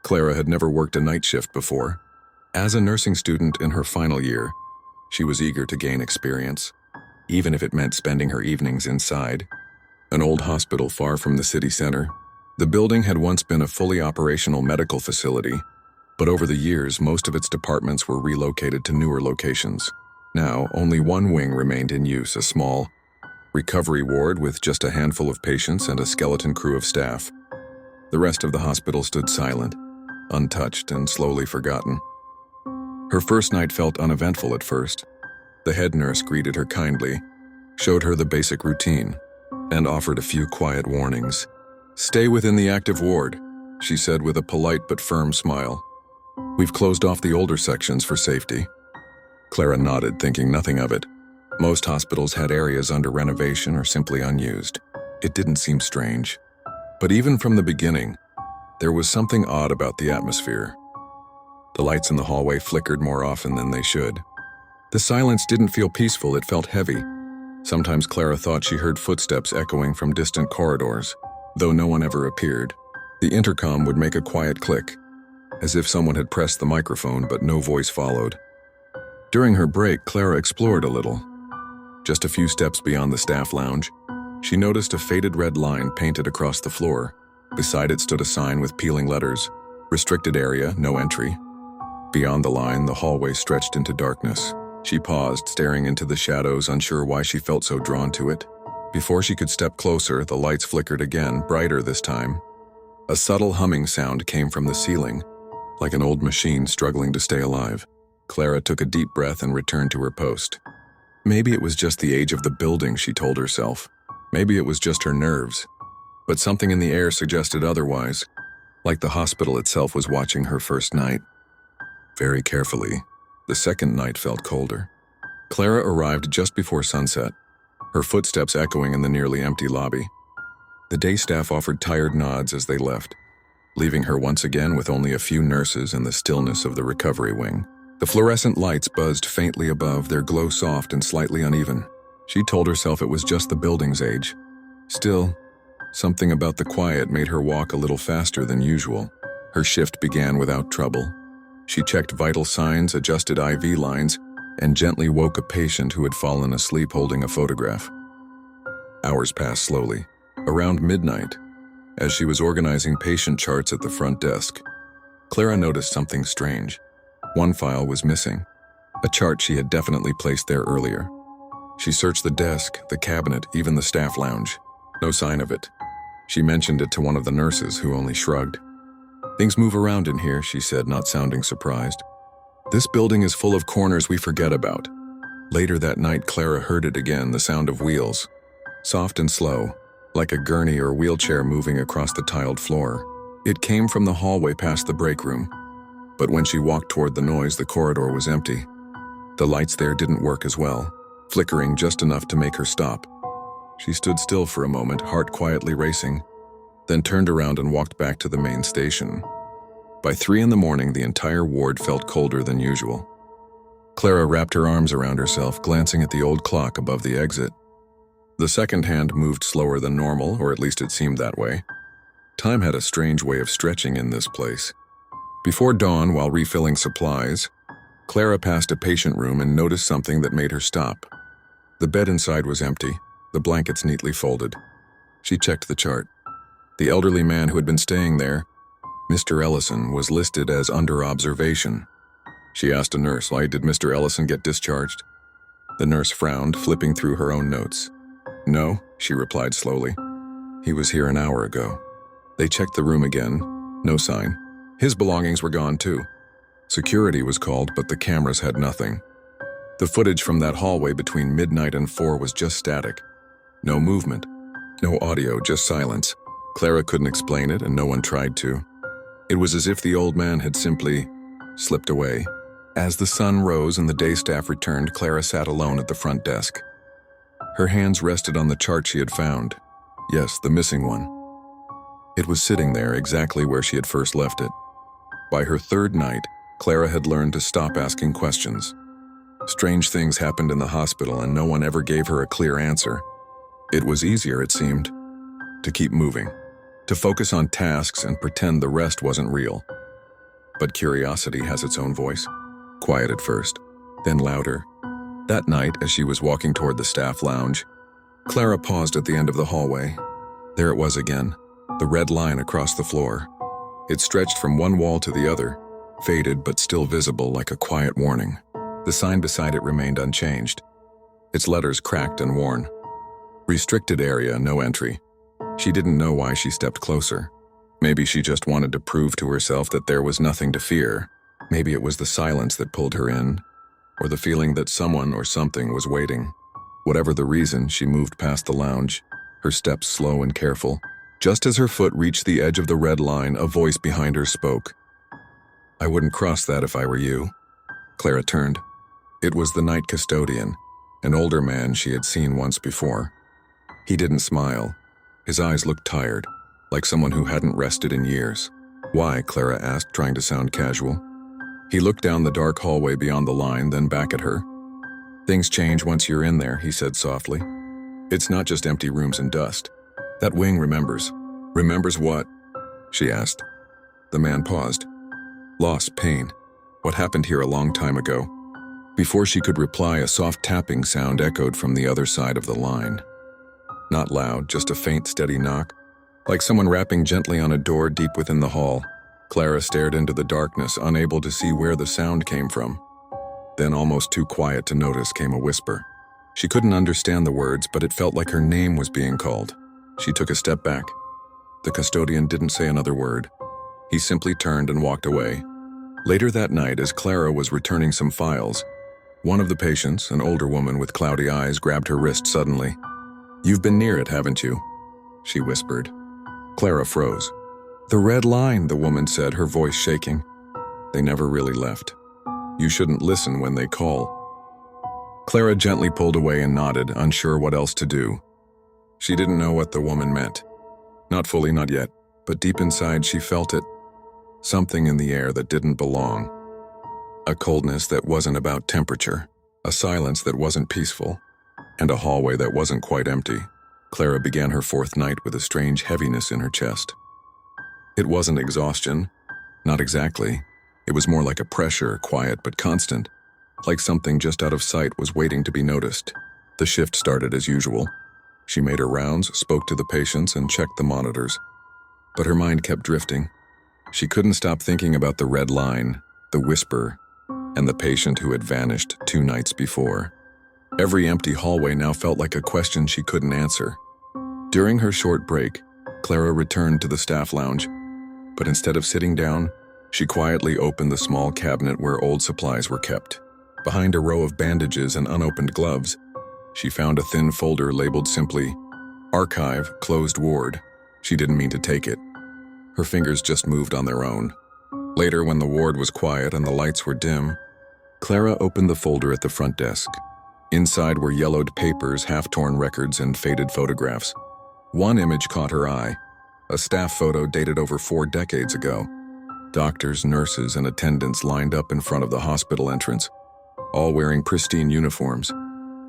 Clara had never worked a night shift before. As a nursing student in her final year, she was eager to gain experience, even if it meant spending her evenings inside an old hospital far from the city center. The building had once been a fully operational medical facility, but over the years, most of its departments were relocated to newer locations. Now, only one wing remained in use, a small recovery ward with just a handful of patients and a skeleton crew of staff. The rest of the hospital stood silent, untouched and slowly forgotten. Her first night felt uneventful at first. The head nurse greeted her kindly, showed her the basic routine, and offered a few quiet warnings. "Stay within the active ward," she said with a polite but firm smile. "We've closed off the older sections for safety." Clara nodded, thinking nothing of it. Most hospitals had areas under renovation or simply unused. It didn't seem strange. But even from the beginning, there was something odd about the atmosphere. The lights in the hallway flickered more often than they should. The silence didn't feel peaceful, it felt heavy. Sometimes Clara thought she heard footsteps echoing from distant corridors, though no one ever appeared. The intercom would make a quiet click, as if someone had pressed the microphone but no voice followed. During her break, Clara explored a little. Just a few steps beyond the staff lounge, she noticed a faded red line painted across the floor. Beside it stood a sign with peeling letters, "Restricted area, no entry." Beyond the line, the hallway stretched into darkness. She paused, staring into the shadows, unsure why she felt so drawn to it. Before she could step closer, the lights flickered again, brighter this time. A subtle humming sound came from the ceiling, like an old machine struggling to stay alive. Clara took a deep breath and returned to her post. Maybe it was just the age of the building, she told herself. Maybe it was just her nerves. But something in the air suggested otherwise, like the hospital itself was watching her first night. Very carefully, the second night felt colder. Clara arrived just before sunset, her footsteps echoing in the nearly empty lobby. The day staff offered tired nods as they left, leaving her once again with only a few nurses and the stillness of the recovery wing. The fluorescent lights buzzed faintly above, their glow soft and slightly uneven. She told herself it was just the building's age. Still, something about the quiet made her walk a little faster than usual. Her shift began without trouble. She checked vital signs, adjusted IV lines, and gently woke a patient who had fallen asleep holding a photograph. Hours passed slowly. Around midnight, as she was organizing patient charts at the front desk, Clara noticed something strange. One file was missing, a chart she had definitely placed there earlier. She searched the desk, the cabinet, even the staff lounge. No sign of it. She mentioned it to one of the nurses, who only shrugged. "Things move around in here," she said, not sounding surprised. "This building is full of corners we forget about." Later that night, Clara heard it again, the sound of wheels. Soft and slow, like a gurney or wheelchair moving across the tiled floor. It came from the hallway past the break room. But when she walked toward the noise, the corridor was empty. The lights there didn't work as well, flickering just enough to make her stop. She stood still for a moment, heart quietly racing, then turned around and walked back to the main station. By 3 in the morning, the entire ward felt colder than usual. Clara wrapped her arms around herself, glancing at the old clock above the exit. The second hand moved slower than normal, or at least it seemed that way. Time had a strange way of stretching in this place. Before dawn, while refilling supplies, Clara passed a patient room and noticed something that made her stop. The bed inside was empty, the blankets neatly folded. She checked the chart. The elderly man who had been staying there, Mr. Ellison, was listed as under observation. She asked a nurse, "Why did Mr. Ellison get discharged?" The nurse frowned, flipping through her own notes. "No," she replied slowly. "He was here an hour ago." They checked the room again. No sign. His belongings were gone too. Security was called, but the cameras had nothing. The footage from that hallway between midnight and 4 was just static. No movement, no audio, just silence. Clara couldn't explain it, and no one tried to. It was as if the old man had simply slipped away. As the sun rose and the day staff returned, Clara sat alone at the front desk. Her hands rested on the chart she had found. Yes, the missing one. It was sitting there exactly where she had first left it. By her third night, Clara had learned to stop asking questions. Strange things happened in the hospital and no one ever gave her a clear answer. It was easier, it seemed, to keep moving, to focus on tasks and pretend the rest wasn't real. But curiosity has its own voice. Quiet at first, then louder. That night, as she was walking toward the staff lounge, Clara paused at the end of the hallway. There it was again, the red line across the floor. It stretched from one wall to the other, faded but still visible like a quiet warning. The sign beside it remained unchanged, its letters cracked and worn. Restricted area, no entry. She didn't know why she stepped closer. Maybe she just wanted to prove to herself that there was nothing to fear. Maybe it was the silence that pulled her in, or the feeling that someone or something was waiting. Whatever the reason, she moved past the lounge, her steps slow and careful. Just as her foot reached the edge of the red line, a voice behind her spoke. "I wouldn't cross that if I were you." Clara turned. It was the night custodian, an older man she had seen once before. He didn't smile. His eyes looked tired, like someone who hadn't rested in years. "Why?" Clara asked, trying to sound casual. He looked down the dark hallway beyond the line, then back at her. "Things change once you're in there," he said softly. "It's not just empty rooms and dust. That wing remembers." "Remembers what?" she asked. The man paused. "Loss, pain. What happened here a long time ago." Before she could reply, a soft tapping sound echoed from the other side of the line. Not loud, just a faint, steady knock, like someone rapping gently on a door deep within the hall. Clara stared into the darkness, unable to see where the sound came from. Then, almost too quiet to notice, came a whisper. She couldn't understand the words, but it felt like her name was being called. She took a step back. The custodian didn't say another word. He simply turned and walked away. Later that night, as Clara was returning some files, one of the patients, an older woman with cloudy eyes, grabbed her wrist suddenly. "You've been near it, haven't you?" she whispered. Clara froze. "The red line," the woman said, her voice shaking. "They never really left. You shouldn't listen when they call." Clara gently pulled away and nodded, unsure what else to do. She didn't know what the woman meant. Not fully, not yet, but deep inside she felt it. Something in the air that didn't belong. A coldness that wasn't about temperature, a silence that wasn't peaceful, and a hallway that wasn't quite empty. Clara began her fourth night with a strange heaviness in her chest. It wasn't exhaustion, not exactly. It was more like a pressure, quiet but constant, like something just out of sight was waiting to be noticed. The shift started as usual. She made her rounds, spoke to the patients, and checked the monitors. But her mind kept drifting. She couldn't stop thinking about the red line, the whisper, and the patient who had vanished 2 nights before. Every empty hallway now felt like a question she couldn't answer. During her short break, Clara returned to the staff lounge, but instead of sitting down, she quietly opened the small cabinet where old supplies were kept. Behind a row of bandages and unopened gloves, she found a thin folder labeled simply, "Archive, Closed Ward." She didn't mean to take it. Her fingers just moved on their own. Later, when the ward was quiet and the lights were dim, Clara opened the folder at the front desk. Inside were yellowed papers, half-torn records, and faded photographs. One image caught her eye, a staff photo dated over 4 decades ago. Doctors, nurses, and attendants lined up in front of the hospital entrance, all wearing pristine uniforms.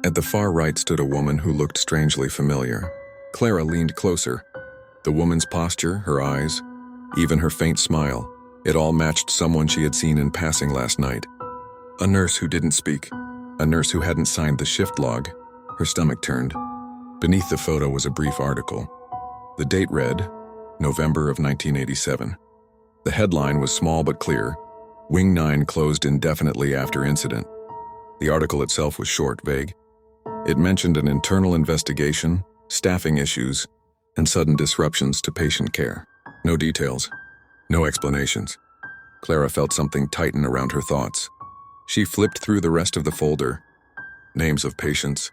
At the far right stood a woman who looked strangely familiar. Clara leaned closer. The woman's posture, her eyes, even her faint smile, it all matched someone she had seen in passing last night. A nurse who didn't speak, a nurse who hadn't signed the shift log. Her stomach turned. Beneath the photo was a brief article. The date read, November of 1987. The headline was small but clear, Wing 9 closed indefinitely after incident. The article itself was short, vague. It mentioned an internal investigation, staffing issues, and sudden disruptions to patient care. No details, no explanations. Clara felt something tighten around her thoughts. She flipped through the rest of the folder. Names of patients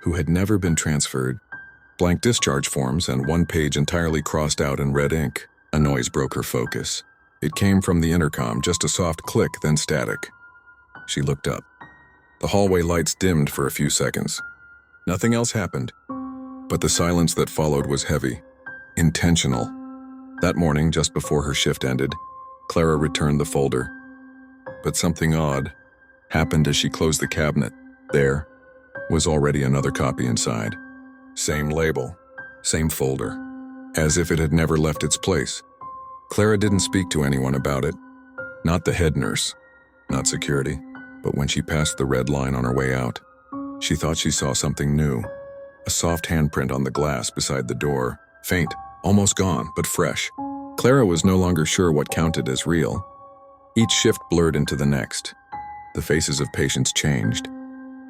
who had never been transferred, blank discharge forms, and one page entirely crossed out in red ink. A noise broke her focus. It came from the intercom, just a soft click, then static. She looked up. The hallway lights dimmed for a few seconds. Nothing else happened, but the silence that followed was heavy, intentional. That morning, just before her shift ended, Clara returned the folder. But something odd happened as she closed the cabinet. There was already another copy inside. Same label, same folder, as if it had never left its place. Clara didn't speak to anyone about it. Not the head nurse, not security, but when she passed the red line on her way out, she thought she saw something new. A soft handprint on the glass beside the door, faint, almost gone, but fresh. Clara was no longer sure what counted as real. Each shift blurred into the next. The faces of patients changed,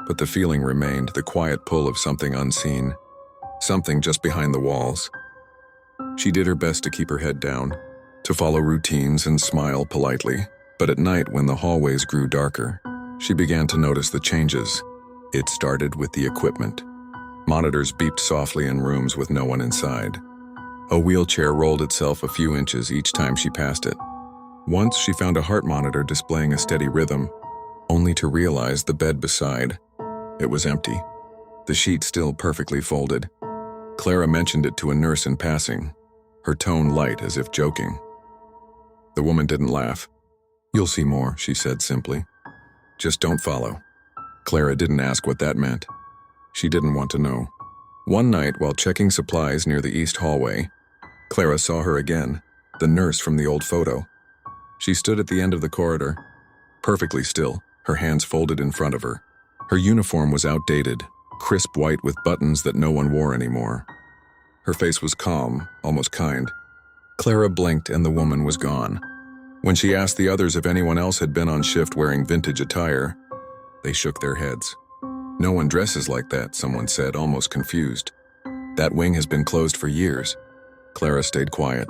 but the feeling remained, the quiet pull of something unseen, something just behind the walls. She did her best to keep her head down, to follow routines and smile politely, but at night when the hallways grew darker, she began to notice the changes. It started with the equipment. Monitors beeped softly in rooms with no one inside. A wheelchair rolled itself a few inches each time she passed it. Once she found a heart monitor displaying a steady rhythm, only to realize the bed beside. It was empty, the sheet still perfectly folded. Clara mentioned it to a nurse in passing, her tone light as if joking. The woman didn't laugh. "You'll see more," she said simply. "Just don't follow." Clara didn't ask what that meant. She didn't want to know. One night, while checking supplies near the east hallway, Clara saw her again, the nurse from the old photo. She stood at the end of the corridor, perfectly still, her hands folded in front of her. Her uniform was outdated, crisp white with buttons that no one wore anymore. Her face was calm, almost kind. Clara blinked and the woman was gone. When she asked the others if anyone else had been on shift wearing vintage attire, they shook their heads. "No one dresses like that," someone said, almost confused. "That wing has been closed for years." Clara stayed quiet.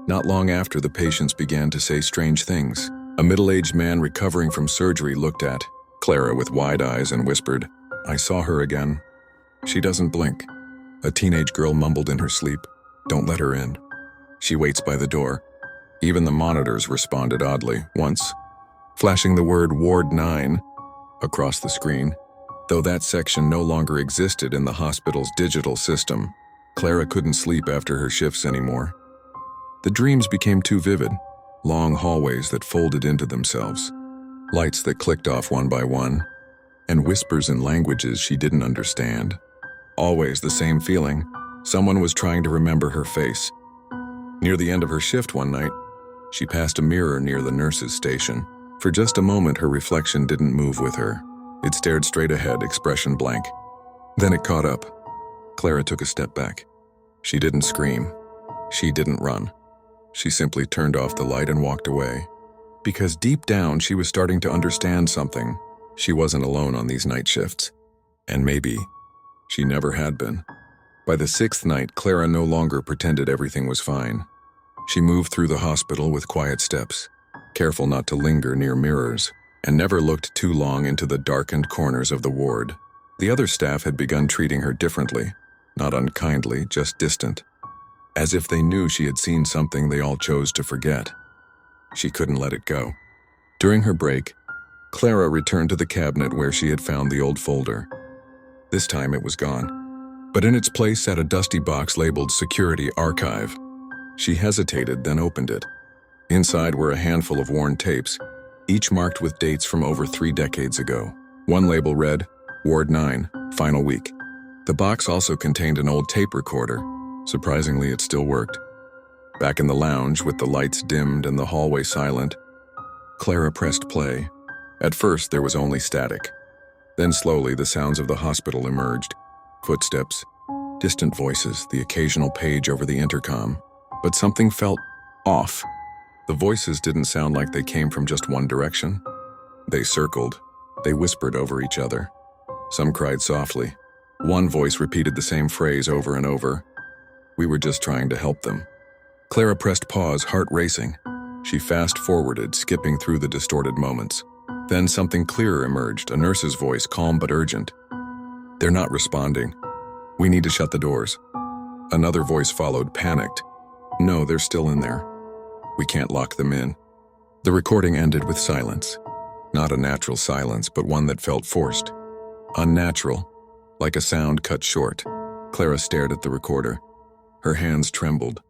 Not long after, the patients began to say strange things. A middle-aged man recovering from surgery looked at Clara with wide eyes and whispered, "I saw her again. She doesn't blink." A teenage girl mumbled in her sleep, "Don't let her in. She waits by the door." Even the monitors responded oddly, once flashing the word Ward 9 across the screen. Though that section no longer existed in the hospital's digital system, Clara couldn't sleep after her shifts anymore. The dreams became too vivid, long hallways that folded into themselves, lights that clicked off one by one, and whispers in languages she didn't understand. Always the same feeling, someone was trying to remember her face. Near the end of her shift one night, she passed a mirror near the nurse's station. For just a moment, her reflection didn't move with her. It stared straight ahead, expression blank. Then it caught up. Clara took a step back. She didn't scream. She didn't run. She simply turned off the light and walked away. Because deep down, she was starting to understand something. She wasn't alone on these night shifts. And maybe she never had been. By the sixth night, Clara no longer pretended everything was fine. She moved through the hospital with quiet steps, careful not to linger near mirrors, and never looked too long into the darkened corners of the ward. The other staff had begun treating her differently, not unkindly, just distant. As if they knew she had seen something they all chose to forget. She couldn't let it go. During her break, Clara returned to the cabinet where she had found the old folder. This time it was gone, but in its place sat a dusty box labeled Security Archive. She hesitated, then opened it. Inside were a handful of worn tapes, each marked with dates from over 3 decades ago. One label read, Ward 9, Final Week. The box also contained an old tape recorder. Surprisingly, it still worked. Back in the lounge, with the lights dimmed and the hallway silent, Clara pressed play. At first, there was only static. Then slowly, the sounds of the hospital emerged. Footsteps, distant voices, the occasional page over the intercom. But something felt off. The voices didn't sound like they came from just one direction. They circled. They whispered over each other. Some cried softly. One voice repeated the same phrase over and over. "We were just trying to help them." Clara pressed pause, heart racing. She fast-forwarded, skipping through the distorted moments. Then something clearer emerged, a nurse's voice, calm but urgent. "They're not responding. We need to shut the doors." Another voice followed, panicked. "No, they're still in there. We can't lock them in." The recording ended with silence. Not a natural silence, but one that felt forced. Unnatural, like a sound cut short. Clara stared at the recorder. Her hands trembled.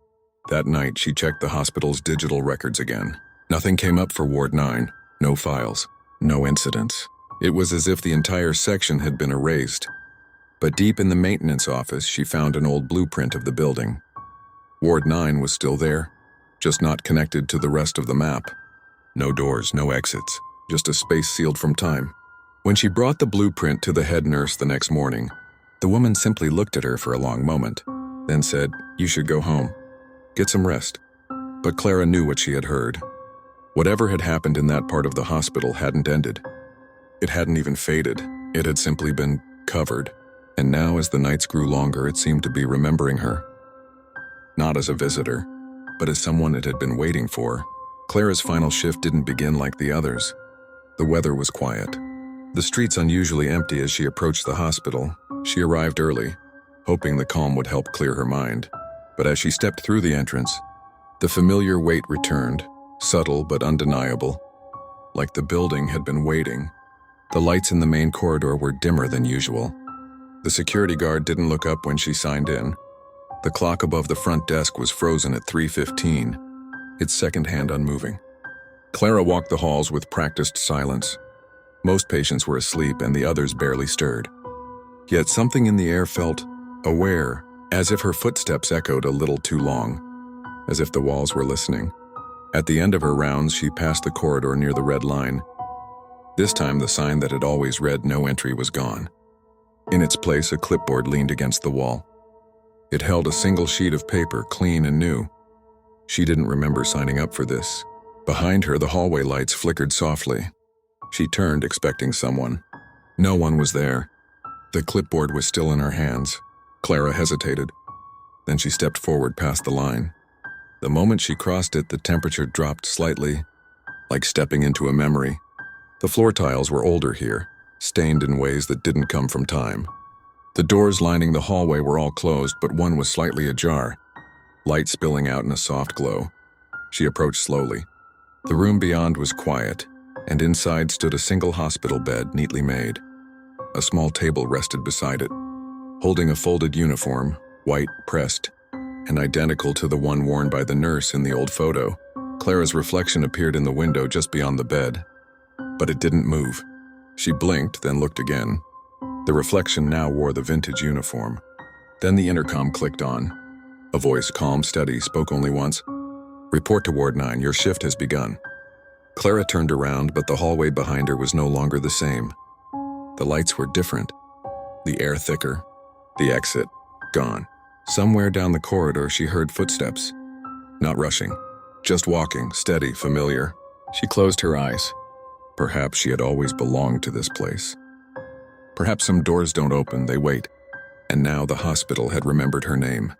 That night, she checked the hospital's digital records again. Nothing came up for Ward 9. No files. No incidents. It was as if the entire section had been erased. But deep in the maintenance office, she found an old blueprint of the building. Ward 9 was still there, just not connected to the rest of the map. No doors, no exits, just a space sealed from time. When she brought the blueprint to the head nurse the next morning, the woman simply looked at her for a long moment, then said, "You should go home. Get some rest." But Clara knew what she had heard. Whatever had happened in that part of the hospital hadn't ended. It hadn't even faded. It had simply been covered. And now, as the nights grew longer, it seemed to be remembering her. Not as a visitor, but as someone it had been waiting for. Clara's final shift didn't begin like the others. The weather was quiet. The streets unusually empty as she approached the hospital. She arrived early, hoping the calm would help clear her mind. But as she stepped through the entrance, the familiar weight returned, subtle but undeniable, like the building had been waiting. The lights in the main corridor were dimmer than usual. The security guard didn't look up when she signed in. The clock above the front desk was frozen at 3:15, its second hand unmoving. Clara walked the halls with practiced silence. Most patients were asleep and the others barely stirred. Yet something in the air felt aware, as if her footsteps echoed a little too long, as if the walls were listening. At the end of her rounds, she passed the corridor near the red line. This time, the sign that had always read "No entry" was gone. In its place, a clipboard leaned against the wall. It held a single sheet of paper, clean and new. She didn't remember signing up for this. Behind her, the hallway lights flickered softly. She turned, expecting someone. No one was there. The clipboard was still in her hands. Clara hesitated. Then she stepped forward past the line. The moment she crossed it, the temperature dropped slightly, like stepping into a memory. The floor tiles were older here, stained in ways that didn't come from time. The doors lining the hallway were all closed, but one was slightly ajar, light spilling out in a soft glow. She approached slowly. The room beyond was quiet, and inside stood a single hospital bed, neatly made. A small table rested beside it, holding a folded uniform, white, pressed, and identical to the one worn by the nurse in the old photo. Clara's reflection appeared in the window just beyond the bed, but it didn't move. She blinked, then looked again. The reflection now wore the vintage uniform. Then the intercom clicked on. A voice, calm, steady, spoke only once. "Report to Ward 9, your shift has begun." Clara turned around, but the hallway behind her was no longer the same. The lights were different, the air thicker, the exit gone. Somewhere down the corridor, she heard footsteps. Not rushing, just walking, steady, familiar. She closed her eyes. Perhaps she had always belonged to this place. Perhaps some doors don't open, they wait. And now the hospital had remembered her name.